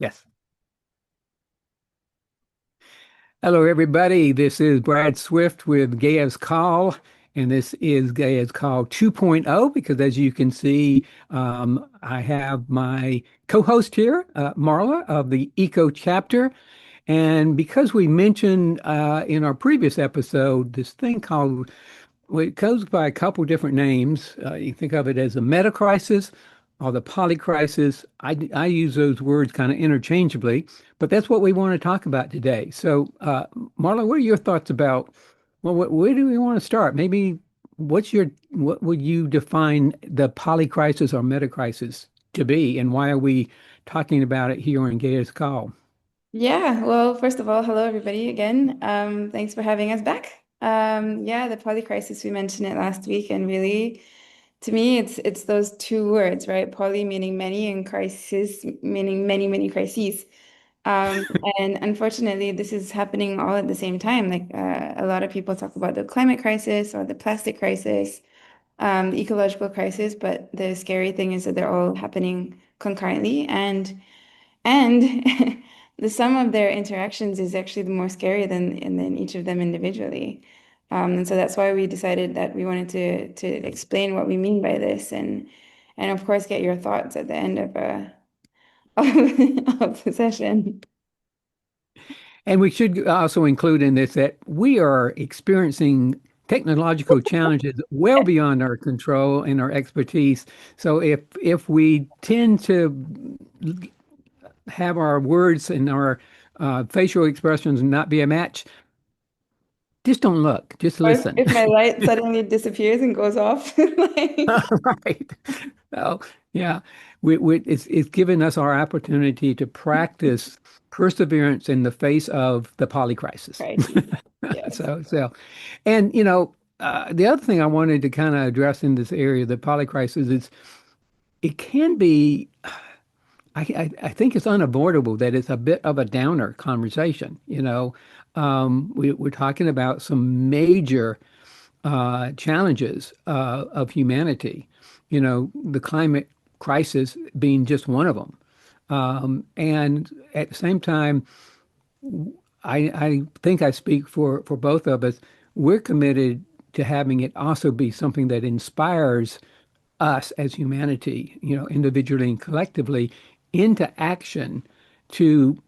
Yes. Hello, everybody. This is Brad Swift with Gaia's Call, and this is Gaia's Call 2.0 because, as you can see, I have my co-host here, Marla of the Eco Chapter. And because we mentioned in our previous episode this thing called well, it goes by a couple different names. You think of it as a meta crisis or the polycrisis. I use those words kind of interchangeably, but that's what we want to talk about today. So, Marla, what are your thoughts about, well, where do we want to start? Maybe what would you define the polycrisis or meta crisis to be, and why are we talking about it here in Gaia's Call? Yeah, well, first of all, hello everybody again. Thanks for having us back. Yeah, the poly crisis, we mentioned it last week, and really, to me, it's those two words, right? Poly meaning many, and crisis meaning many, many crises. Um, and unfortunately, this is happening all at the same time. Like a lot of people talk about the climate crisis or the plastic crisis, the ecological crisis, but the scary thing is that they're all happening concurrently, and the sum of their interactions is actually more scary than each of them individually. And so that's why we decided that we wanted to explain what we mean by this and of course get your thoughts at the end of of the session. And we should also include in this that we are experiencing technological challenges well beyond our control and our expertise. So if we tend to have our words and our facial expressions not be a match, just don't look, just Or listen. if my light suddenly disappears and goes off, like, Right. So, yeah, it's given us our opportunity to practice perseverance in the face of the polycrisis. crises. Yes. And the other thing I wanted to kind of address in this area, the polycrisis, is it can be. I think it's unavoidable that it's a bit of a downer conversation. We're talking about some major challenges of humanity. The climate crisis being just one of them. And at the same time, I think I speak for both of us. We're committed to having it also be something that inspires us as humanity, individually and collectively, into action to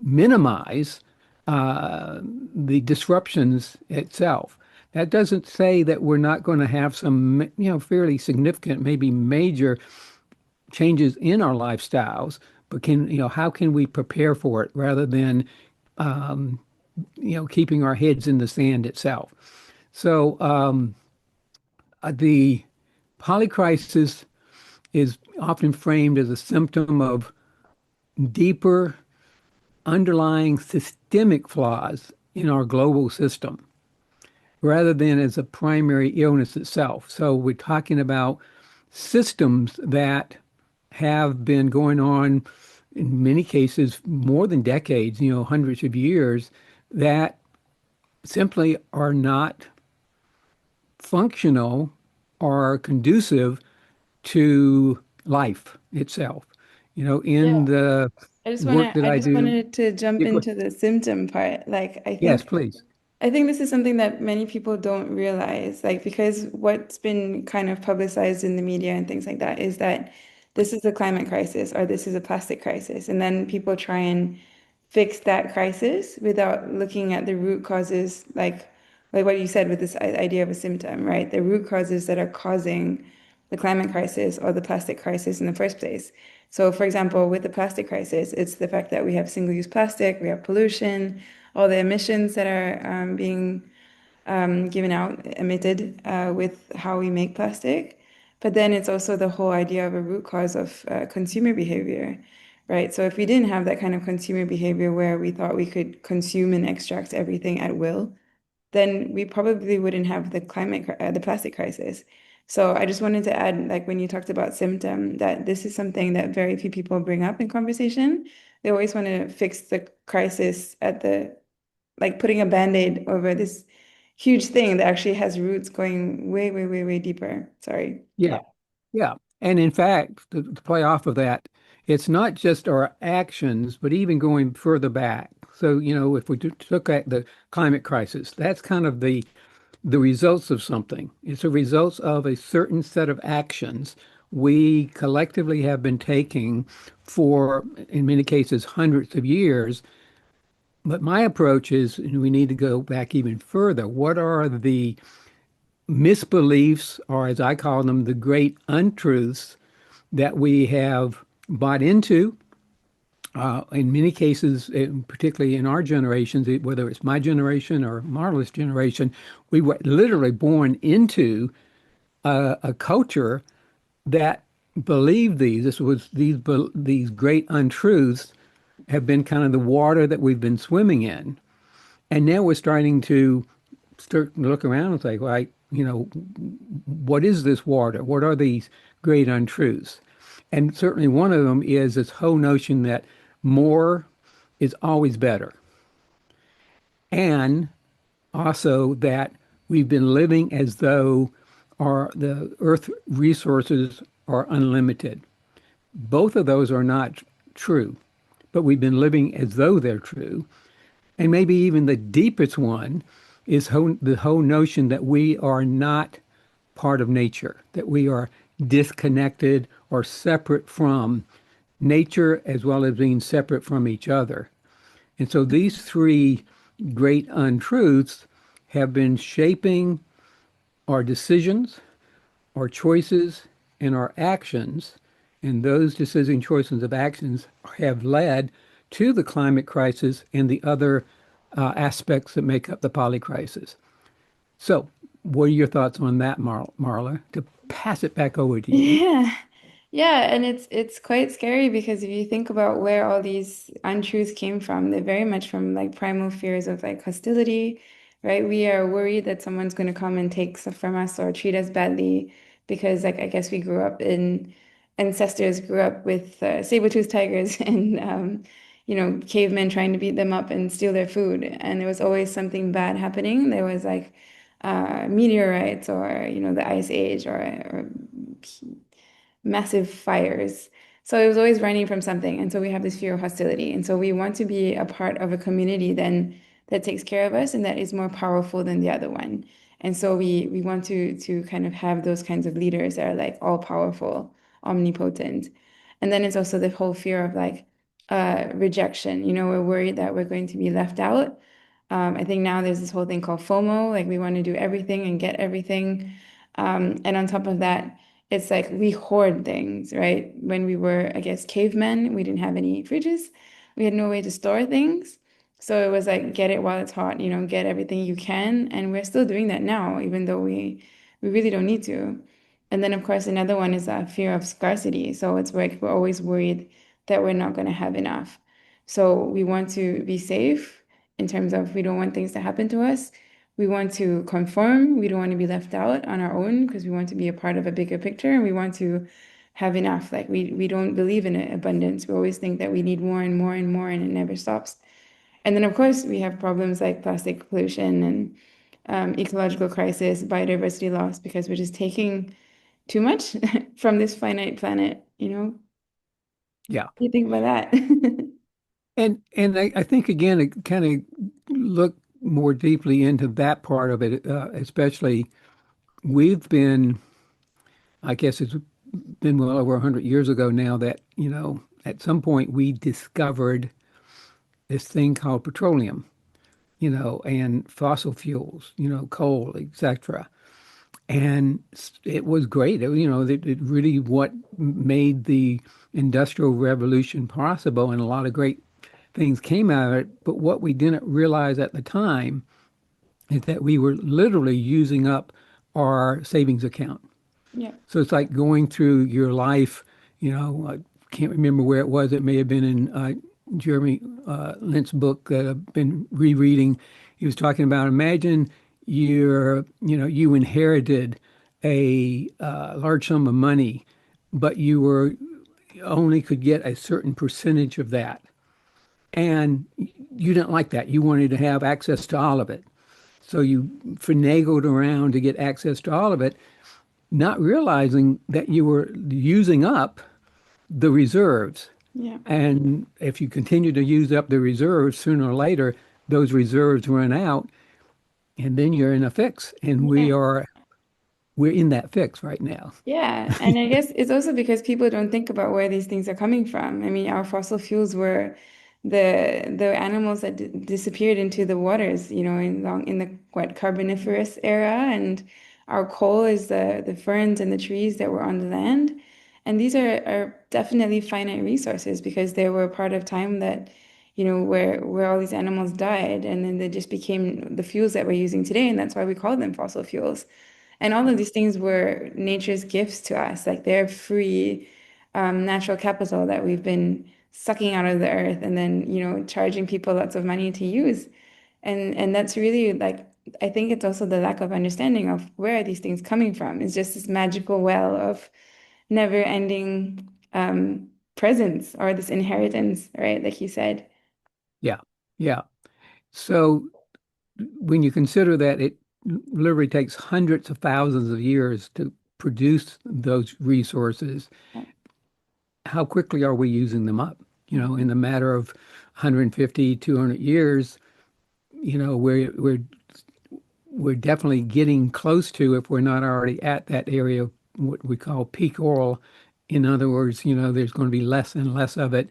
minimize the disruptions itself. That doesn't say that we're not going to have some, fairly significant, maybe major changes in our lifestyles, but how can we prepare for it rather than, um, keeping our heads in the sand itself? So the polycrisis is often framed as a symptom of deeper underlying systemic flaws in our global system rather than as a primary illness itself. So we're talking about systems that have been going on in many cases more than decades, hundreds of years, that simply are not functional or conducive to life itself. Yeah. In the work that I I just do, wanted to jump yeah, into the symptom part. yes, please. I think this is something that many people don't realize, like, because what's been kind of publicized in the media and things like that is that this is a climate crisis or this is a plastic crisis. And then people try and fix that crisis without looking at the root causes, like what you said with this idea of a symptom, right? The root causes that are causing the climate crisis or the plastic crisis in the first place. So, for example, with the plastic crisis, it's the fact that we have single-use plastic, we have pollution, all the emissions that are being given out, emitted with how we make plastic. But then it's also the whole idea of a root cause of consumer behavior, right? So if we didn't have that kind of consumer behavior where we thought we could consume and extract everything at will, then we probably wouldn't have the plastic crisis. So I just wanted to add, like when you talked about symptom, that this is something that very few people bring up in conversation. They always want to fix the crisis at the like putting a band-aid over this huge thing that actually has roots going way, way, way, way deeper. Sorry. Yeah. Yeah. Yeah. And in fact, to play off of that, It's not just our actions, but even going further back. So, if we look at the climate crisis, that's kind of the results of something. It's a results of a certain set of actions we collectively have been taking for, in many cases, hundreds of years. But my approach is, and we need to go back even further. What are the misbeliefs, or as I call them, the great untruths that we have bought into? In many cases, particularly in our generations, whether it's my generation or Marla's generation, we were literally born into a culture that believed these. This was these great untruths have been kind of the water that we've been swimming in, and now we're starting to start to look around and say, like, what is this water? What are these great untruths? And certainly one of them is this whole notion that more is always better. And also that we've been living as though the earth resources are unlimited. Both of those are not true, but we've been living as though they're true. And maybe even the deepest one is the whole notion that we are not part of nature, that we are disconnected or separate from nature as well as being separate from each other. And so these three great untruths have been shaping our decisions, our choices, and our actions. And those decision choices of actions have led to the climate crisis and the other aspects that make up the polycrisis. So, what are your thoughts on that, Marla? To pass it back over to you. Yeah. Yeah, and it's quite scary because if you think about where all these untruths came from, they're very much from like primal fears of like hostility, right? We are worried that someone's going to come and take stuff from us or treat us badly because like I guess we grew up in ancestors grew up with saber-toothed tigers and cavemen trying to beat them up and steal their food, and there was always something bad happening. There was like meteorites or the ice age or massive fires. So it was always running from something. And so we have this fear of hostility. And so we want to be a part of a community then that takes care of us and that is more powerful than the other one. And so we want to kind of have those kinds of leaders that are like all powerful, omnipotent. And then it's also the whole fear of like rejection. We're worried that we're going to be left out. I think now there's this whole thing called FOMO, like we want to do everything and get everything. And on top of that, it's like we hoard things, right? When we were, I guess, cavemen, we didn't have any fridges. We had no way to store things. So it was like get it while it's hot, get everything you can. And we're still doing that now, even though we really don't need to. And then of course another one is a fear of scarcity. So it's like we're always worried that we're not going to have enough. So we want to be safe in terms of we don't want things to happen to us. We want to conform. We don't want to be left out on our own because we want to be a part of a bigger picture and we want to have enough. Like we don't believe in abundance. We always think that we need more and more and more and it never stops. And then of course we have problems like plastic pollution and ecological crisis, biodiversity loss because we're just taking too much from this finite planet, Yeah. What do you think about that? And I think again, it kind of look more deeply into that part of it, especially we've been, I guess it's been well over 100 years ago now that, at some point we discovered this thing called petroleum, and fossil fuels, coal, etc. And it was great. It really what made the Industrial Revolution possible, and a lot of great things came out of it. But what we didn't realize at the time is that we were literally using up our savings account. Yeah. So it's like going through your life, I can't remember where it was. It may have been in Jeremy Lent's book that I've been rereading. He was talking about imagine you inherited a large sum of money, but only could get a certain percentage of that. And you didn't like that. You wanted to have access to all of it. So you finagled around to get access to all of it, not realizing that you were using up the reserves. Yeah. And if you continue to use up the reserves, sooner or later, those reserves run out, and then you're in a fix. And Yeah. we're in that fix right now. Yeah, and I guess it's also because people don't think about where these things are coming from. I mean, our fossil fuels were the animals that d disappeared into the waters, in the what Carboniferous era, and our coal is the ferns and the trees that were on the land. And these are definitely finite resources because they were a part of time that, where all these animals died, and then they just became the fuels that we're using today, and that's why we call them fossil fuels. And all of these things were nature's gifts to us. Like they're free, natural capital that we've been sucking out of the earth and then, charging people lots of money to use. And that's really like, I think it's also the lack of understanding of where are these things coming from. It's just this magical well of never-ending presence or this inheritance, right? Like you said. Yeah. Yeah. So when you consider that it literally takes hundreds of thousands of years to produce those resources, how quickly are we using them up? In the matter of 150, 200 years, we're definitely getting close to, if we're not already at that area of what we call peak oil. In other words, there's going to be less and less of it.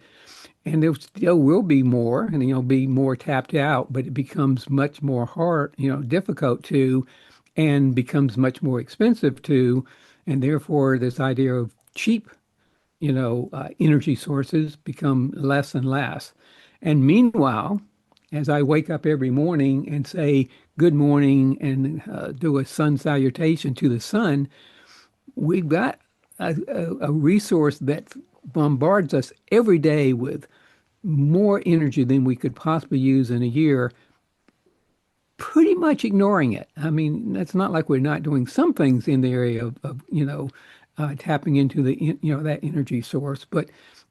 And there still will be more, and be more tapped out, but it becomes much more hard, difficult to, and becomes much more expensive to, and therefore this idea of cheap, energy sources become less and less. And meanwhile, as I wake up every morning and say good morning and do a sun salutation to the sun, we've got a resource that bombards us every day with more energy than we could possibly use in a year, pretty much ignoring it. I mean, it's not like we're not doing some things in the area of tapping into that energy source, but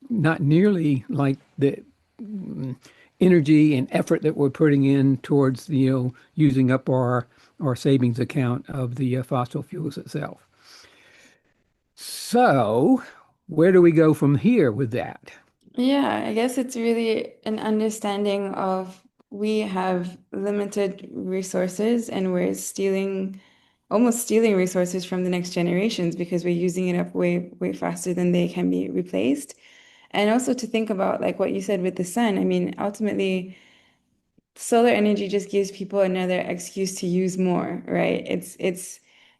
not nearly like the energy and effort that we're putting in towards using up our savings account of the fossil fuels itself. So, where do we go from here with that? Yeah, I guess it's really an understanding of we have limited resources and we're almost stealing resources from the next generations because we're using it up way, way faster than they can be replaced. And also to think about like what you said with the sun. I mean, ultimately, solar energy just gives people another excuse to use more, right? It's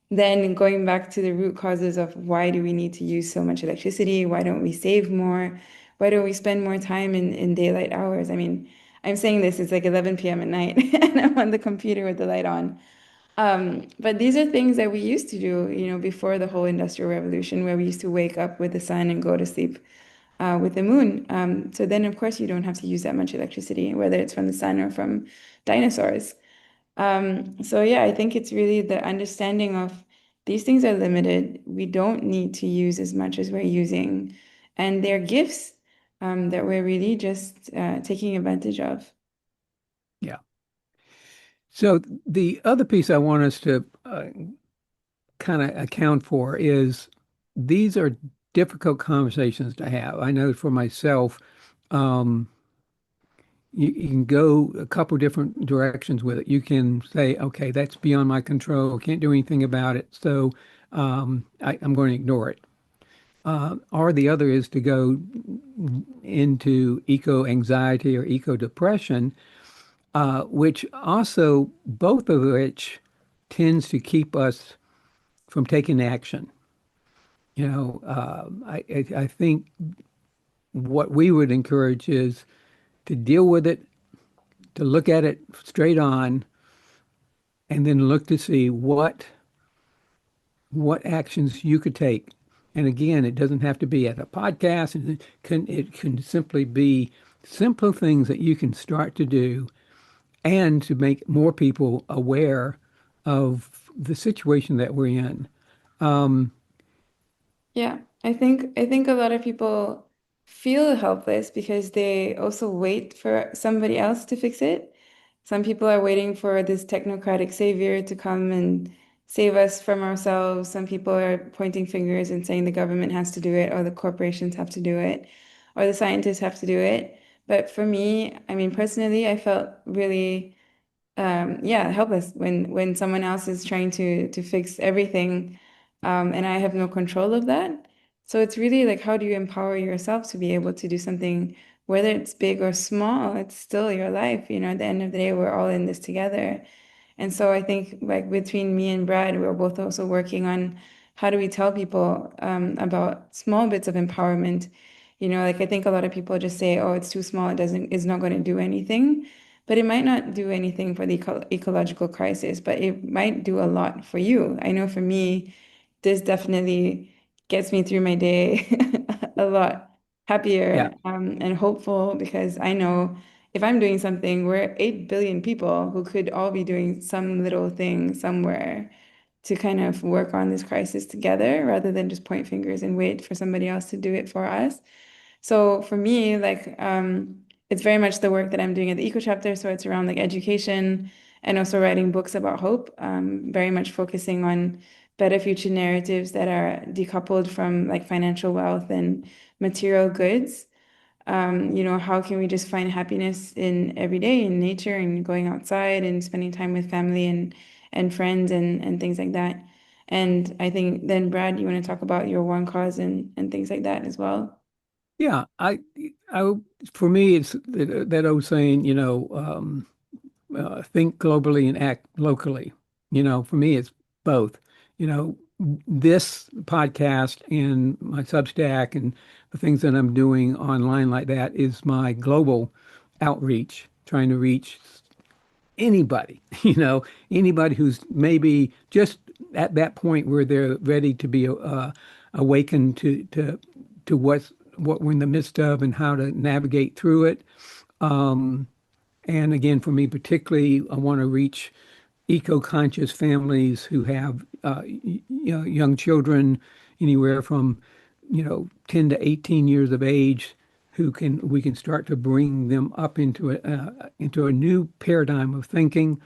then going back to the root causes of why do we need to use so much electricity? Why don't we save more? Why don't we spend more time in daylight hours? I mean, I'm saying this, it's like 11 p.m. at night and I'm on the computer with the light on. But these are things that we used to do, before the whole Industrial Revolution, where we used to wake up with the sun and go to sleep with the moon. So then, of course, you don't have to use that much electricity, whether it's from the sun or from dinosaurs. So yeah, I think it's really the understanding of these things are limited. We don't need to use as much as we're using, and they're gifts that we're really just taking advantage of. Yeah. So the other piece I want us to kind of account for is these are difficult conversations to have. I know for myself, um, you can go a couple different directions with it. You can say, okay, that's beyond my control. Can't do anything about it. So I'm going to ignore it. Or the other is to go into eco anxiety or eco depression, which also, both of which tends to keep us from taking action. I think what we would encourage is to deal with it, to look at it straight on, and then look to see what actions you could take. And again, it doesn't have to be at a podcast. And it can simply be simple things that you can start to do and to make more people aware of the situation that we're in. Um, Yeah, I think a lot of people feel helpless because they also wait for somebody else to fix it. Some people are waiting for this technocratic savior to come and save us from ourselves. Some people are pointing fingers and saying the government has to do it or the corporations have to do it. or the scientists have to do it. But for me, I mean, personally, I felt really yeah, helpless when someone else is trying to fix everything, and I have no control of that. So it's really like, how do you empower yourself to be able to do something, whether it's big or small, it's still your life. You know, at the end of the day, we're all in this together. And so I think like between me and Brad, we're both also working on how do we tell people about small bits of empowerment. You know, like I think a lot of people just say, oh, it's too small, it's not going to do anything. But it might not do anything for the ecological crisis, but it might do a lot for you. I know for me, this definitely gets me through my day a lot Yeah. happier and hopeful because I know if I'm doing something, we're 8 billion people who could all be doing some little thing somewhere to kind of work on this crisis together rather than just point fingers and wait for somebody else to do it for us. So for me, like it's very much the work that I'm doing at the Eco Chapter. So it's around like education and also writing books about hope, very much focusing on better future narratives that are decoupled from like financial wealth and material goods. You know, how can we just find happiness in every day in nature and going outside and spending time with family and friends and things like that. And I think then Brad, you want to talk about your one cause and things like that as well. Yeah. I, for me, it's that old saying, think globally and act locally. For me, it's both. This podcast and my Substack and the things that I'm doing online like that is my global outreach, trying to reach anybody, anybody who's maybe just at that point where they're ready to be awakened to what we're in the midst of and how to navigate through it. And again, for me particularly, I want to reach eco-conscious families who have young children anywhere from 10 to 18 years of age who can we can start to bring them up into a new paradigm of thinking.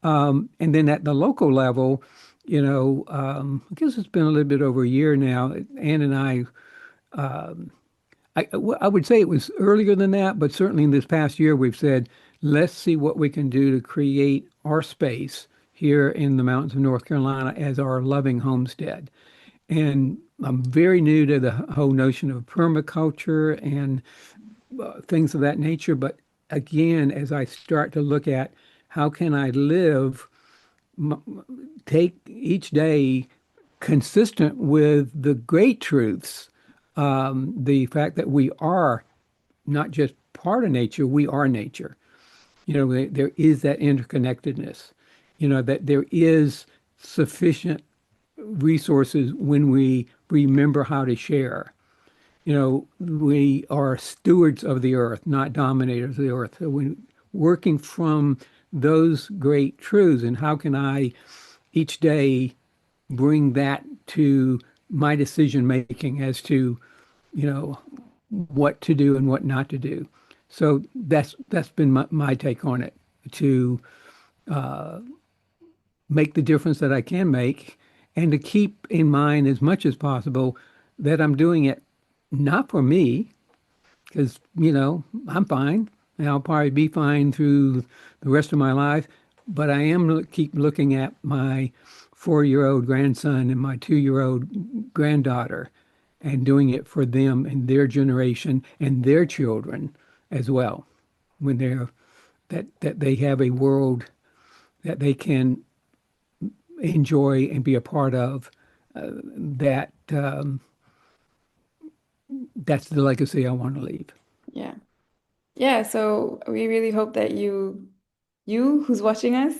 And then at the local level, I guess it's been a little bit over a year now. Ann and I would say it was earlier than that, but certainly in this past year, we've said, let's see what we can do to create our space here in the mountains of North Carolina as our loving homestead. And I'm very new to the whole notion of permaculture and things of that nature. But again, as I start to look at how can I live, take each day consistent with the great truths, the fact that we are not just part of nature, we are nature. There is that interconnectedness, that there is sufficient resources when we remember how to share. We are stewards of the earth, not dominators of the earth. So when working from those great truths, and how can I each day bring that to my decision making as to, you know, what to do and what not to do. So that's been my take on it, to make the difference that I can make and to keep in mind as much as possible that I'm doing it not for me, because, I'm fine and I'll probably be fine through the rest of my life. But I am keep looking at my 4-year-old grandson and my 2-year-old granddaughter and doing it for them and their generation and their children as well, when that they have a world that they can enjoy and be a part of, that that's the legacy I want to leave. Yeah. Yeah, so we really hope that you who's watching us,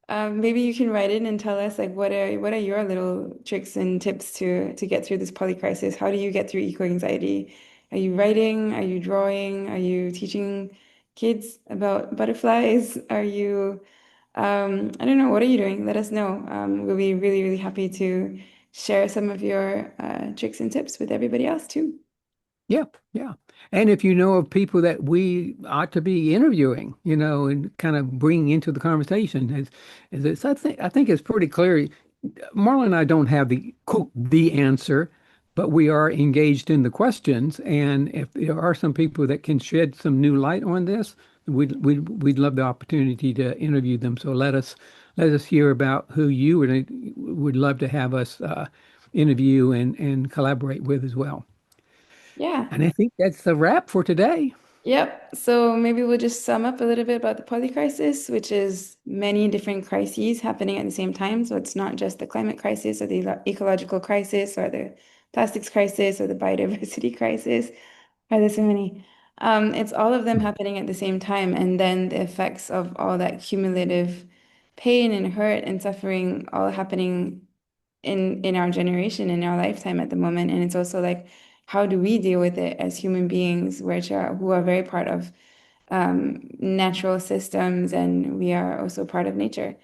maybe you can write in and tell us like what are your little tricks and tips to get through this poly crisis? How do you get through eco anxiety? Are you writing? Are you drawing? Are you teaching kids about butterflies? Are you I don't know, what are you doing? Let us know. We'll be really, really happy to share some of your tricks and tips with everybody else too. Yeah, yeah. And if you know of people that we ought to be interviewing, and kind of bringing into the conversation, I think it's pretty clear. Marla and I don't have the quote the answer, but we are engaged in the questions. And if there are some people that can shed some new light on this, we'd love the opportunity to interview them. So let us hear about who you would love to have us interview and collaborate with as well. Yeah. And I think that's a wrap for today. Yep. So maybe we'll just sum up a little bit about the polycrisis, which is many different crises happening at the same time. So it's not just the climate crisis or the ecological crisis or the plastics crisis or the biodiversity crisis. Are there so many? It's all of them happening at the same time, and then the effects of all that cumulative pain and hurt and suffering all happening in our generation, in our lifetime at the moment. And it's also like, how do we deal with it as human beings, who are very part of natural systems, and we are also part of nature.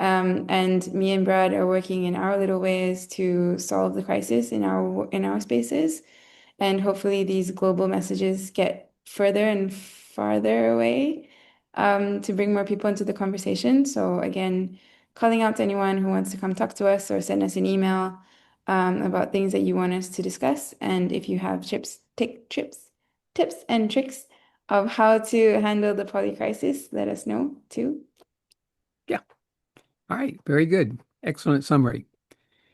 And me and Brad are working in our little ways to solve the crisis in our spaces. And hopefully these global messages get further and farther away to bring more people into the conversation. So again, calling out to anyone who wants to come talk to us or send us an email about things that you want us to discuss. And if you have tips and tricks of how to handle the poly crisis, let us know too. Yeah. All right. Very good. Excellent summary.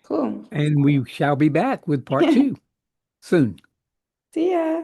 Cool. And we shall be back with part two soon. See ya.